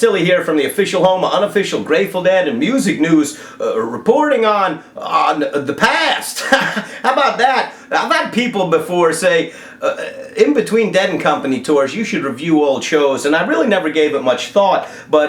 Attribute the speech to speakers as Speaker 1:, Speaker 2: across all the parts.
Speaker 1: Silly here from the official home of unofficial Grateful Dead and music news, reporting on the past. How about that? I've had people before say, in between Dead and Company tours, you should review old shows, and I really never gave it much thought, but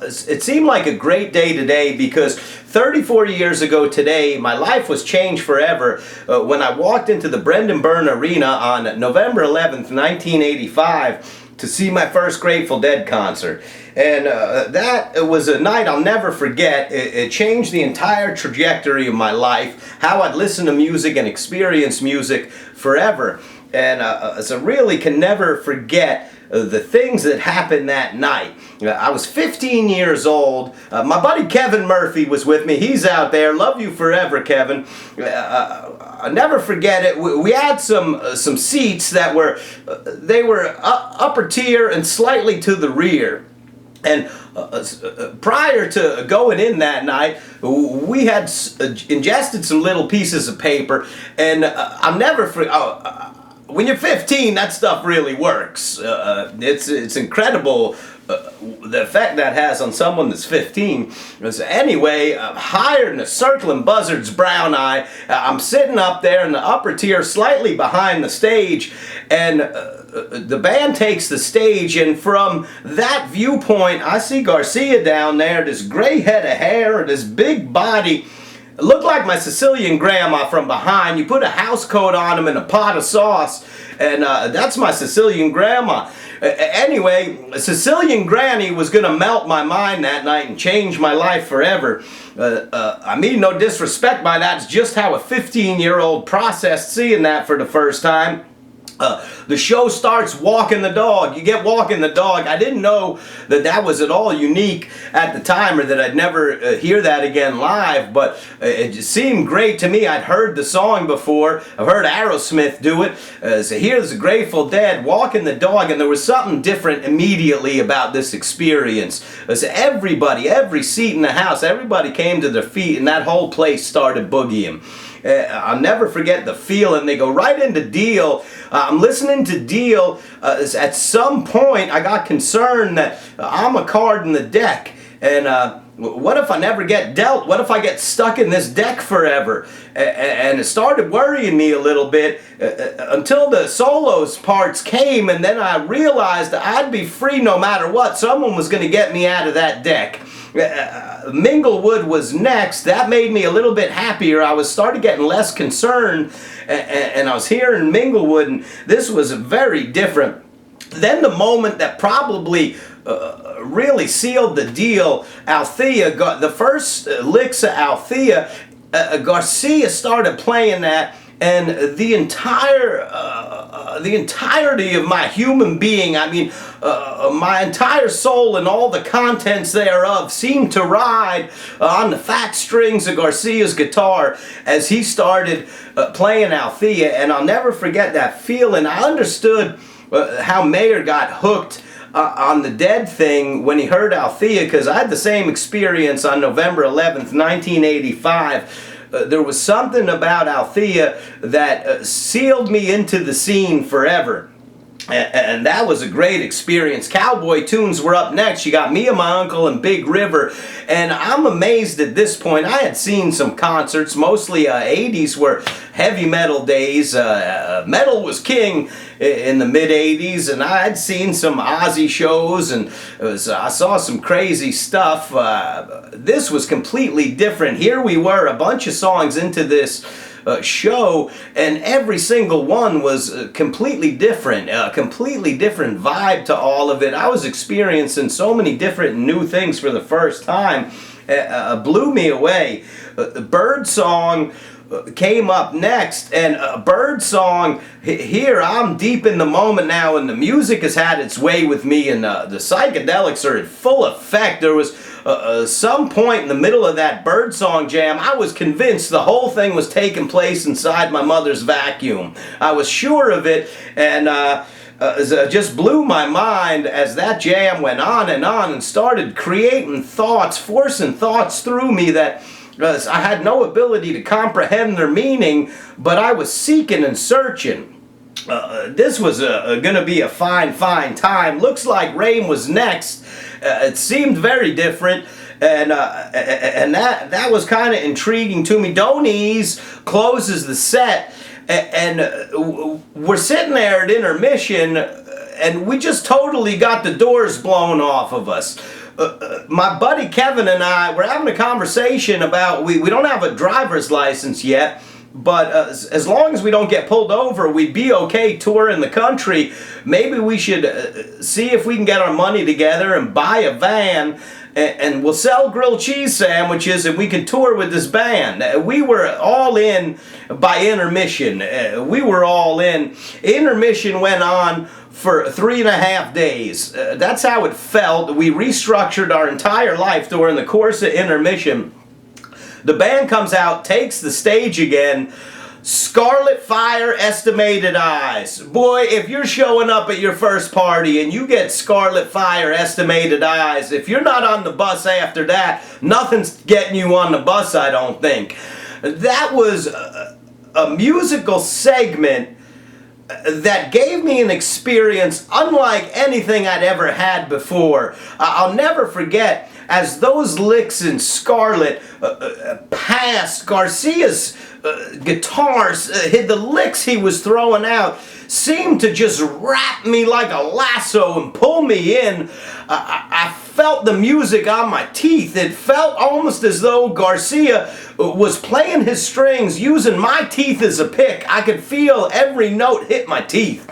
Speaker 1: it seemed like a great day today because 34 years ago today, my life was changed forever when I walked into the Brendan Byrne Arena on November 11th, 1985, to see my first Grateful Dead concert. And that was a night I'll never forget. It changed the entire trajectory of my life, how I'd listen to music and experience music forever. And so really can never forget the things that happened that night. I was 15 years old. My buddy Kevin Murphy was with me. He's out there. Love you forever, Kevin. I'll never forget it. We had some seats that were upper tier and slightly to the rear. And prior to going in that night, we had ingested some little pieces of paper, and I'll never forget. When you're 15, that stuff really works. It's incredible the effect that has on someone that's 15. So anyway, higher than a circling buzzard's brown eye, I'm sitting up there in the upper tier, slightly behind the stage, and the band takes the stage, and from that viewpoint, I see Garcia down there, this gray head of hair, and this big body. It looked like my Sicilian grandma from behind. You put a house coat on him and a pot of sauce, and that's my Sicilian grandma. Anyway, Sicilian Granny was going to melt my mind that night and change my life forever. I mean no disrespect by that. It's just how a 15-year-old processed seeing that for the first time. The show starts Walking the Dog. You get Walking the Dog. I didn't know that was at all unique at the time, or that I'd never hear that again live, but it just seemed great to me. I'd heard the song before. I've heard Aerosmith do it. So here's the Grateful Dead, Walking the Dog, and there was something different immediately about this experience. So everybody, every seat in the house, everybody came to their feet, and that whole place started boogieing. I'll never forget the feeling. They go right into Deal. I'm listening to Deal. At some point, I got concerned that I'm a card in the deck. And what if I never get dealt? What if I get stuck in this deck forever? And it started worrying me a little bit until the solos parts came. And then I realized that I'd be free no matter what. Someone was going to get me out of that deck. Minglewood was next. That made me a little bit happier. I was started getting less concerned, and I was hearing Minglewood, and this was very different. Then the moment that probably really sealed the deal, Althea got the first licks of Althea. Garcia started playing that, and the entirety of my human being, I mean, my entire soul and all the contents thereof seemed to ride on the fat strings of Garcia's guitar as he started playing Althea, and I'll never forget that feeling. I understood how Mayer got hooked on the Dead thing when he heard Althea, because I had the same experience on November 11th, 1985. There was something about Althea that sealed me into the scene forever. And that was a great experience. Cowboy tunes were up next. You got Me and My Uncle and Big River. And I'm amazed at this point. I had seen some concerts, mostly 80s were heavy metal days. Metal was king in the mid-80s. And I had seen some Ozzy shows, and I saw some crazy stuff. This was completely different. Here we were, a bunch of songs into this show, and every single one was completely different, a completely different vibe to all of it. I was experiencing so many different new things for the first time. Blew me away. Birdsong came up next, and Birdsong, here I'm deep in the moment now, and the music has had its way with me, and the psychedelics are in full effect. There was some point in the middle of that Birdsong jam, I was convinced the whole thing was taking place inside my mother's vacuum. I was sure of it, and just blew my mind as that jam went on and started creating thoughts, forcing thoughts through me that I had no ability to comprehend their meaning, but I was seeking and searching. This was going to be a fine time. Looks like Rain was next, It seemed very different. And that was kind of intriguing to me. Donies closes the set, and we're sitting there at intermission, and we just totally got the doors blown off of us. My buddy Kevin and I were having a conversation about we don't have a driver's license yet, but as long as we don't get pulled over, we'd be okay touring the country. Maybe we should see if we can get our money together and buy a van, and we'll sell grilled cheese sandwiches, and we can tour with this band. We were all in by intermission. We were all in. Intermission went on for 3.5 days. That's how it felt. We restructured our entire life during the course of intermission. The band comes out, takes the stage again. Scarlet Fire, Estimated Eyes. Boy, if you're showing up at your first party and you get Scarlet Fire, Estimated Eyes, if you're not on the bus after that, nothing's getting you on the bus, I don't think. That was a musical segment that gave me an experience unlike anything I'd ever had before. I'll never forget, as those licks in Scarlet passed, Garcia's guitars, the licks he was throwing out seemed to just wrap me like a lasso and pull me in. I felt the music on my teeth. It felt almost as though Garcia was playing his strings using my teeth as a pick. I could feel every note hit my teeth.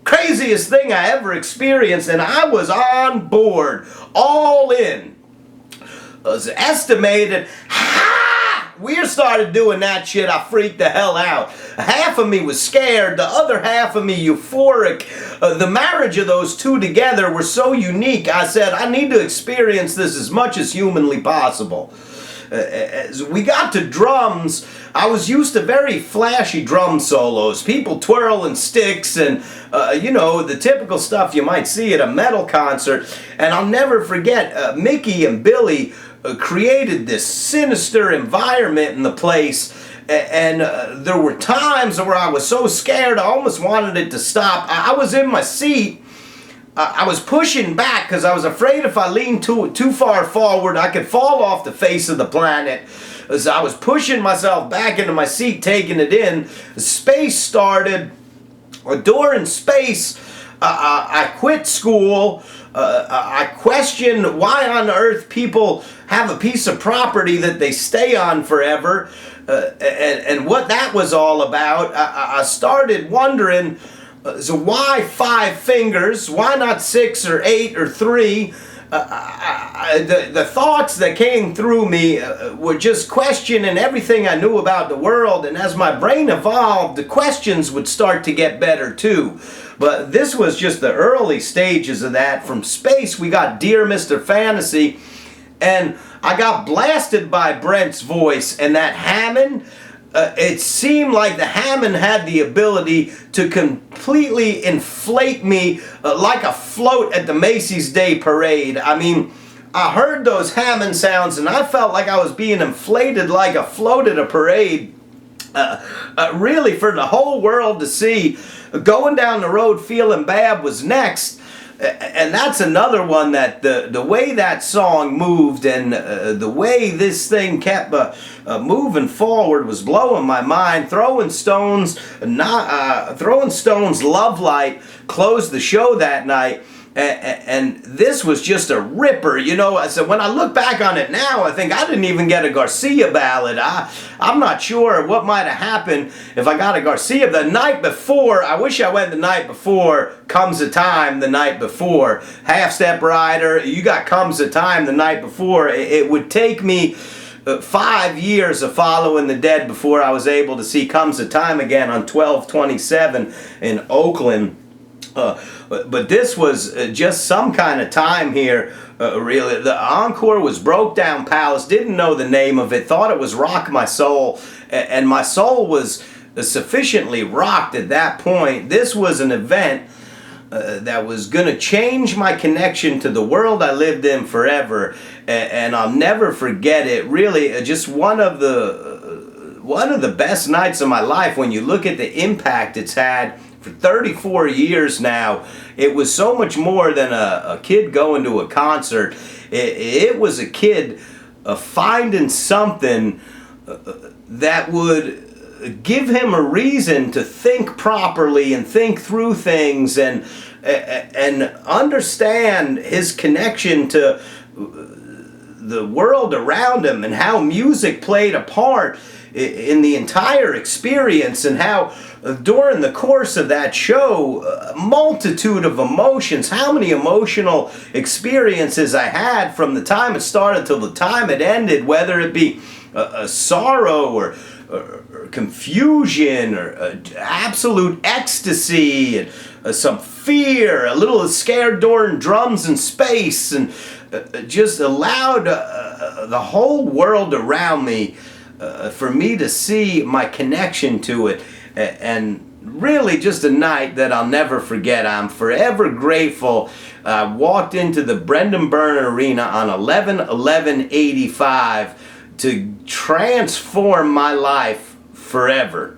Speaker 1: Craziest thing I ever experienced, and I was on board, all in. It was estimated. We started doing that shit, I freaked the hell out. Half of me was scared, the other half of me euphoric. The marriage of those two together were so unique, I said, I need to experience this as much as humanly possible. As we got to drums, I was used to very flashy drum solos, people twirling sticks and, you know, the typical stuff you might see at a metal concert. And I'll never forget, Mickey and Billy created this sinister environment in the place, and there were times where I was so scared I almost wanted it to stop. I was in my seat. I was pushing back because I was afraid if I leaned too far forward I could fall off the face of the planet. As I was pushing myself back into my seat, taking it in, space started. During space, I quit school. I questioned why on earth people have a piece of property that they stay on forever, and what that was all about. I started wondering, so why 5 fingers? Why not 6 or 8 or 3? The thoughts that came through me were just questioning everything I knew about the world, and as my brain evolved, the questions would start to get better too. But this was just the early stages of that. From space, we got Dear Mr. Fantasy, and I got blasted by Brent's voice and that Hammond. It seemed like the Hammond had the ability to completely inflate me like a float at the Macy's Day Parade. I mean, I heard those Hammond sounds and I felt like I was being inflated like a float at a parade. Really, for the whole world to see. Going down the road feeling bad was next. And that's another one that the way that song moved and the way this thing kept moving forward was blowing my mind. Throwing Stones, Love Light closed the show that night. And this was just a ripper, you know. So when I look back on it now, I think I didn't even get a Garcia ballad. I'm not sure what might have happened if I got a Garcia. The night before, I wish I went the night before, Comes a Time the night before. Half Step Rider, you got Comes a Time the night before. It would take me 5 years of following the Dead before I was able to see Comes a Time again on 12/27 in Oakland. But this was just some kind of time here, really. The encore was Broke Down Palace, didn't know the name of it, thought it was Rock My Soul, and my soul was sufficiently rocked at that point. This was an event that was going to change my connection to the world I lived in forever, and I'll never forget it. Really, just one of the best nights of my life when you look at the impact it's had for 34 years now, it was so much more than a kid going to a concert. It was a kid finding something that would give him a reason to think properly and think through things and understand his connection to the world around him and how music played a part in the entire experience, and how during the course of that show, a multitude of emotions, how many emotional experiences I had from the time it started till the time it ended, whether it be a sorrow or confusion or absolute ecstasy and some fear, a little scared during drums in space, and just allowed the whole world around me for me to see my connection to it, and really just a night that I'll never forget. I'm forever grateful. I walked into the Brendan Byrne Arena on 11/11/85 to transform my life forever.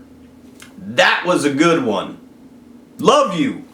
Speaker 1: That was a good one. Love you.